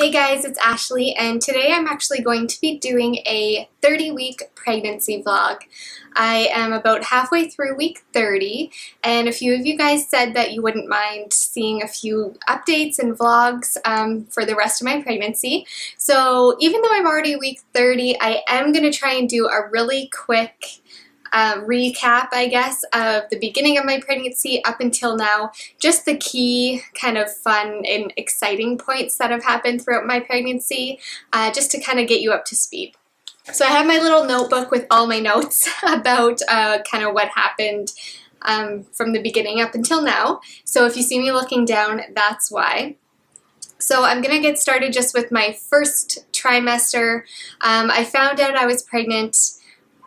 Hey guys, it's Ashley, and today I'm actually going to be doing a 30-week pregnancy vlog. I am about halfway through week 30, and a few of you guys said that you wouldn't mind seeing a few updates and vlogs for the rest of my pregnancy. So even though I'm already week 30, I am going to try and do a really quick recap, I guess, of the beginning of my pregnancy up until now, just the key kind of fun and exciting points that have happened throughout my pregnancy, just to kind of get you up to speed. So I have my little notebook with all my notes about kind of what happened from the beginning up until now. So if you see me looking down, that's why. So I'm going to get started just with my first trimester. I found out I was pregnant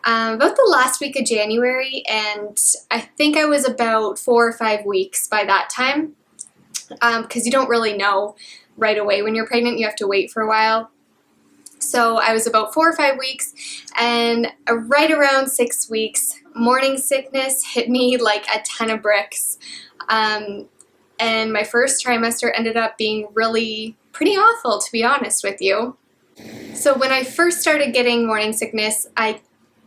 about the last week of January, and I think I was about 4 or 5 weeks by that time, because you don't really know right away when you're pregnant. You have to wait for a while. So I was about 4 or 5 weeks, and right around 6 weeks, morning sickness hit me like a ton of bricks, and my first trimester ended up being really pretty awful, to be honest with you. So when I first started getting morning sickness, I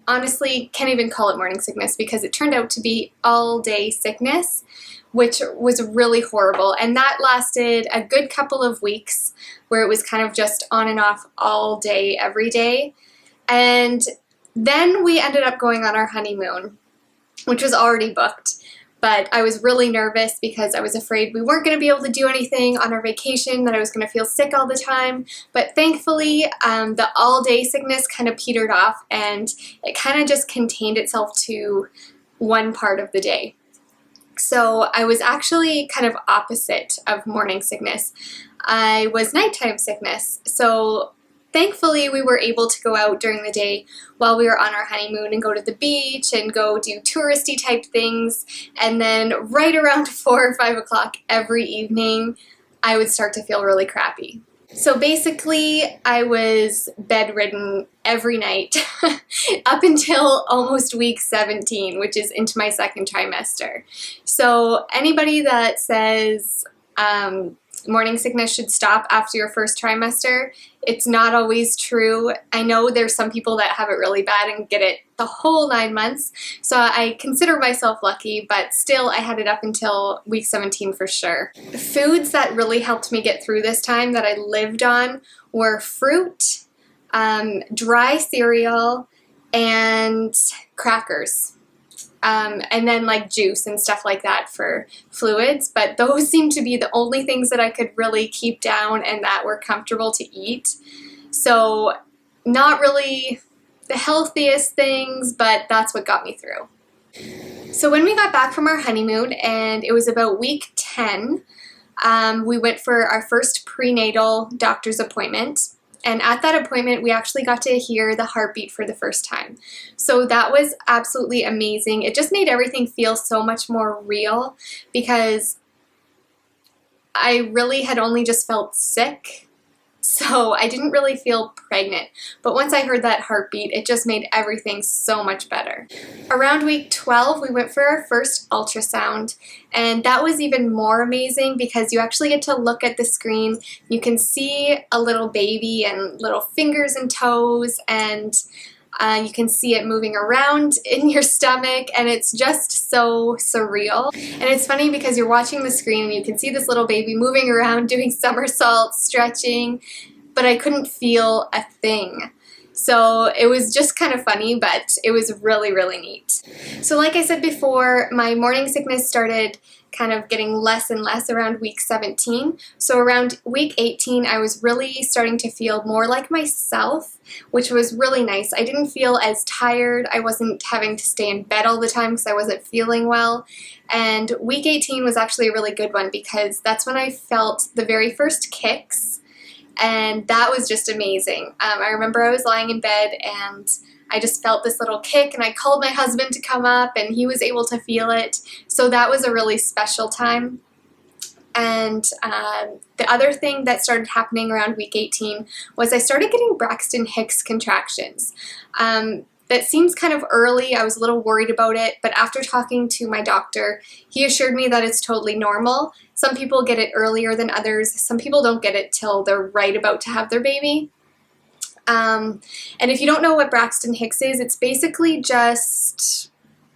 honestly can't even call it morning sickness because it turned out to be all-day sickness, which was really horrible. And that lasted a good couple of weeks where it was kind of just on and off all day, every day. And then we ended up going on our honeymoon, which was already booked. But I was really nervous because I was afraid we weren't going to be able to do anything on our vacation, that I was going to feel sick all the time. But thankfully, the all-day sickness kind of petered off, and it kind of just contained itself to one part of the day. So I was actually kind of opposite of morning sickness. I was nighttime sickness. So thankfully, we were able to go out during the day while we were on our honeymoon and go to the beach and go do touristy type things. And then right around 4 or 5 o'clock every evening, I would start to feel really crappy. So basically, I was bedridden every night up until almost week 17, which is into my second trimester. So anybody that says morning sickness should stop after your first trimester, it's not always true. I know there's some people that have it really bad and get it the whole 9 months, so I consider myself lucky, but still I had it up until week 17 for sure. The foods that really helped me get through this time that I lived on were fruit, dry cereal, and crackers. And then like juice and stuff like that for fluids, but those seem to be the only things that I could really keep down and that were comfortable to eat. So not really the healthiest things, but that's what got me through. So when we got back from our honeymoon, and it was about week 10, we went for our first prenatal doctor's appointment. And at that appointment, we actually got to hear the heartbeat for the first time. So that was absolutely amazing. It just made everything feel so much more real because I really had only just felt sick. So I didn't really feel pregnant. But once I heard that heartbeat, it just made everything so much better. Around week 12, we went for our first ultrasound, and that was even more amazing because you actually get to look at the screen. You can see a little baby and little fingers and toes, and you can see it moving around in your stomach, and it's just so surreal. And it's funny because you're watching the screen and you can see this little baby moving around, doing somersaults, stretching, but I couldn't feel a thing. So it was just kind of funny, but it was really, really neat. So like I said before, my morning sickness started kind of getting less and less around week 17. So around week 18, I was really starting to feel more like myself, which was really nice. I didn't feel as tired. I wasn't having to stay in bed all the time because I wasn't feeling well. And week 18 was actually a really good one because that's when I felt the very first kicks. And that was just amazing. I remember I was lying in bed and I just felt this little kick, and I called my husband to come up and he was able to feel it. So that was a really special time. And the other thing that started happening around week 18 was I started getting Braxton Hicks contractions. That seems kind of early. I was a little worried about it, but after talking to my doctor, he assured me that it's totally normal. Some people get it earlier than others. Some people don't get it till they're right about to have their baby. And if you don't know what Braxton Hicks is, it's basically just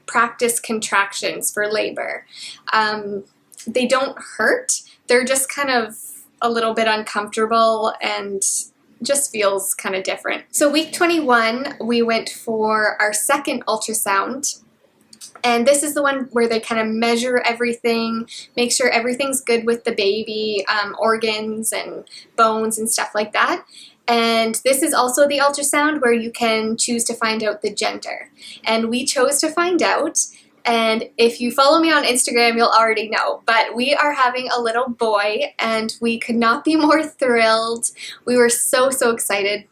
practice contractions for labor. They don't hurt. They're just kind of a little bit uncomfortable and just feels kind of different. So week 21, we went for our second ultrasound. And this is the one where they kind of measure everything, make sure everything's good with the baby, organs and bones and stuff like that. And this is also the ultrasound where you can choose to find out the gender. And we chose to find out, and if you follow me on Instagram, you'll already know, but we are having a little boy, and we could not be more thrilled. We were so, so excited.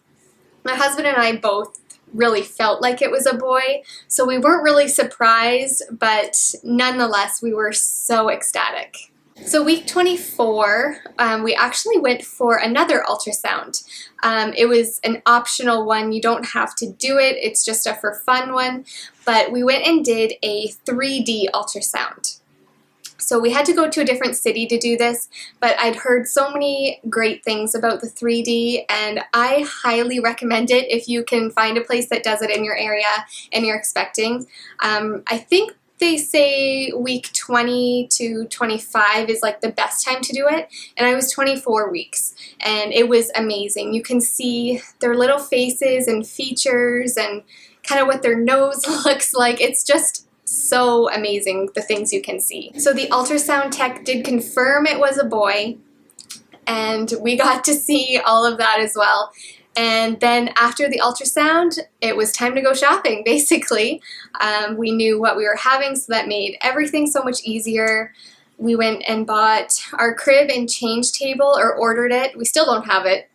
My husband and I both really felt like it was a boy, so we weren't really surprised, but nonetheless, we were so ecstatic. So week 24, we actually went for another ultrasound. It was an optional one. You don't have to do it. It's just a for fun one. But we went and did a 3D ultrasound. So we had to go to a different city to do this, but I'd heard so many great things about the 3D, and I highly recommend it if you can find a place that does it in your area and you're expecting. I think they say week 20 to 25 is like the best time to do it, and I was 24 weeks, and it was amazing. You can see their little faces and features and kind of what their nose looks like. It's just so amazing, the things you can see. So the ultrasound tech did confirm it was a boy, and we got to see all of that as well. And then after the ultrasound, it was time to go shopping, basically. We knew what we were having, so that made everything so much easier. We went and bought our crib and change table, or ordered it. We still don't have it,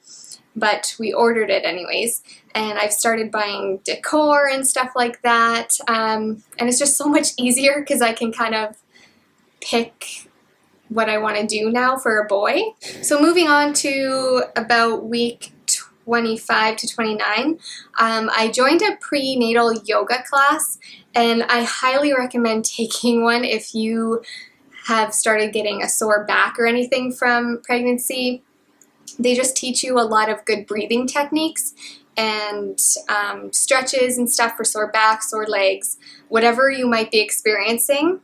but we ordered it anyways. And I've started buying decor and stuff like that. And it's just so much easier because I can kind of pick what I want to do now for a boy. So moving on to about week 25 to 29, I joined a prenatal yoga class, and I highly recommend taking one if you have started getting a sore back or anything from pregnancy. They just teach you a lot of good breathing techniques and stretches and stuff for sore backs, sore legs, whatever you might be experiencing.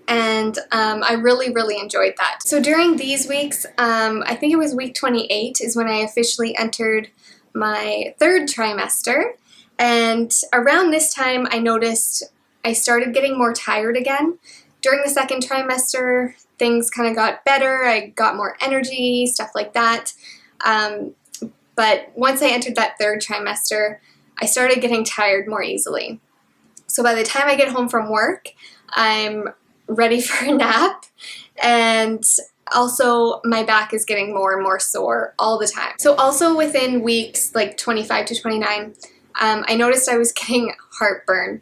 And I really, really enjoyed that. So during these weeks, I think it was week 28 is when I officially entered my third trimester. And around this time, I noticed I started getting more tired again. During the second trimester, things kind of got better. I got more energy, stuff like that. But once I entered that third trimester, I started getting tired more easily. So by the time I get home from work, I'm ready for a nap, and also my back is getting more and more sore all the time. So also within weeks like 25 to 29, I noticed I was getting heartburn.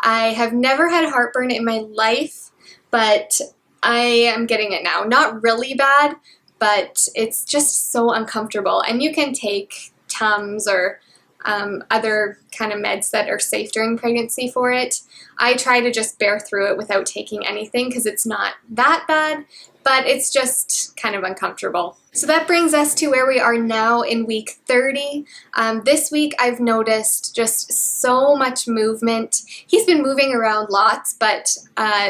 I have never had heartburn in my life, but I am getting it now. Not really bad, but it's just so uncomfortable. And you can take Tums or other kind of meds that are safe during pregnancy for it. I try to just bear through it without taking anything because it's not that bad, but it's just kind of uncomfortable. So that brings us to where we are now in week 30. This week I've noticed just so much movement. He's been moving around lots, but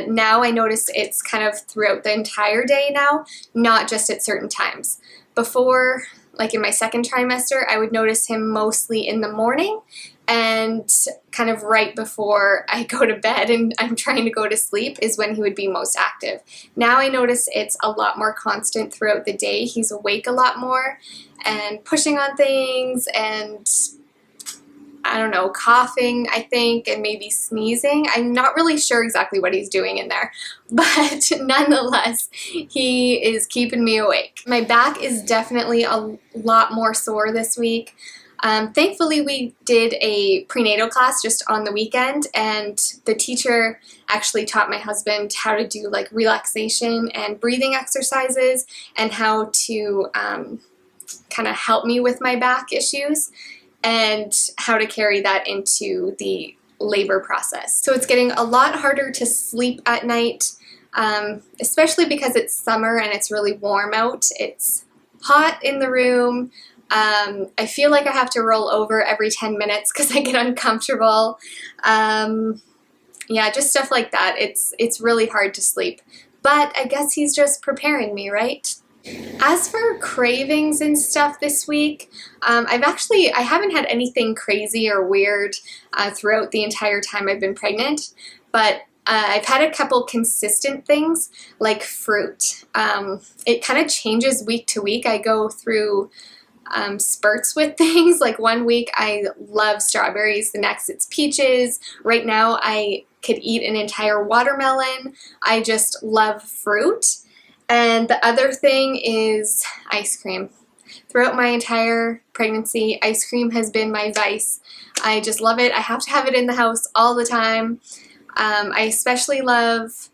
now I notice it's kind of throughout the entire day now, not just at certain times. Before, like in my second trimester, I would notice him mostly in the morning and kind of right before I go to bed and I'm trying to go to sleep is when he would be most active. Now I notice it's a lot more constant throughout the day. He's awake a lot more and pushing on things and, I don't know, coughing, I think, and maybe sneezing. I'm not really sure exactly what he's doing in there, but nonetheless, he is keeping me awake. My back is definitely a lot more sore this week. Thankfully, we did a prenatal class just on the weekend, and the teacher actually taught my husband how to do like relaxation and breathing exercises and how to kind of help me with my back issues. and how to carry that into the labor process. So it's getting a lot harder to sleep at night, especially because it's summer and it's really warm out. It's hot in the room. I feel like I have to roll over every 10 minutes because I get uncomfortable. Yeah, just stuff like that. It's really hard to sleep. But I guess he's just preparing me, right? As for cravings and stuff this week, I haven't had anything crazy or weird throughout the entire time I've been pregnant, but I've had a couple consistent things like fruit. It kind of changes week to week. I go through spurts with things. Like one week I love strawberries, the next it's peaches. Right now I could eat an entire watermelon. I just love fruit. And the other thing is ice cream. Throughout my entire pregnancy, ice cream has been my vice. I just love it. I have to have it in the house all the time. I especially love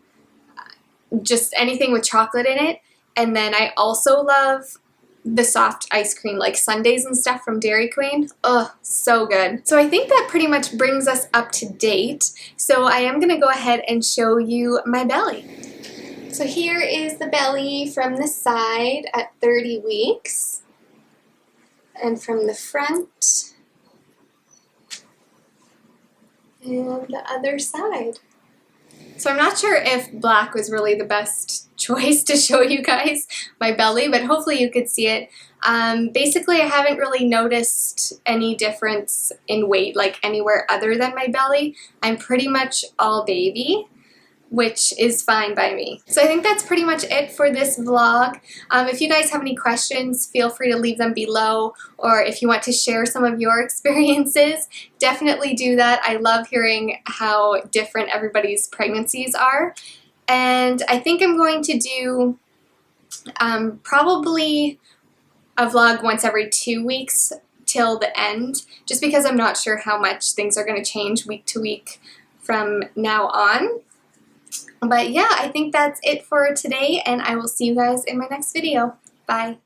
just anything with chocolate in it. And then I also love the soft ice cream, like sundaes and stuff from Dairy Queen. Oh, so good. So I think that pretty much brings us up to date. So I am going to go ahead and show you my belly. So here is the belly from the side at 30 weeks. And from the front. And the other side. So I'm not sure if black was really the best choice to show you guys my belly, but hopefully you could see it. Basically, I haven't really noticed any difference in weight, like anywhere other than my belly. I'm pretty much all baby, which is fine by me. So I think that's pretty much it for this vlog. If you guys have any questions, feel free to leave them below, or if you want to share some of your experiences, definitely do that. I love hearing how different everybody's pregnancies are. And I think I'm going to do probably a vlog once every 2 weeks till the end, just because I'm not sure how much things are going to change week to week from now on. But yeah, I think that's it for today, and I will see you guys in my next video. Bye.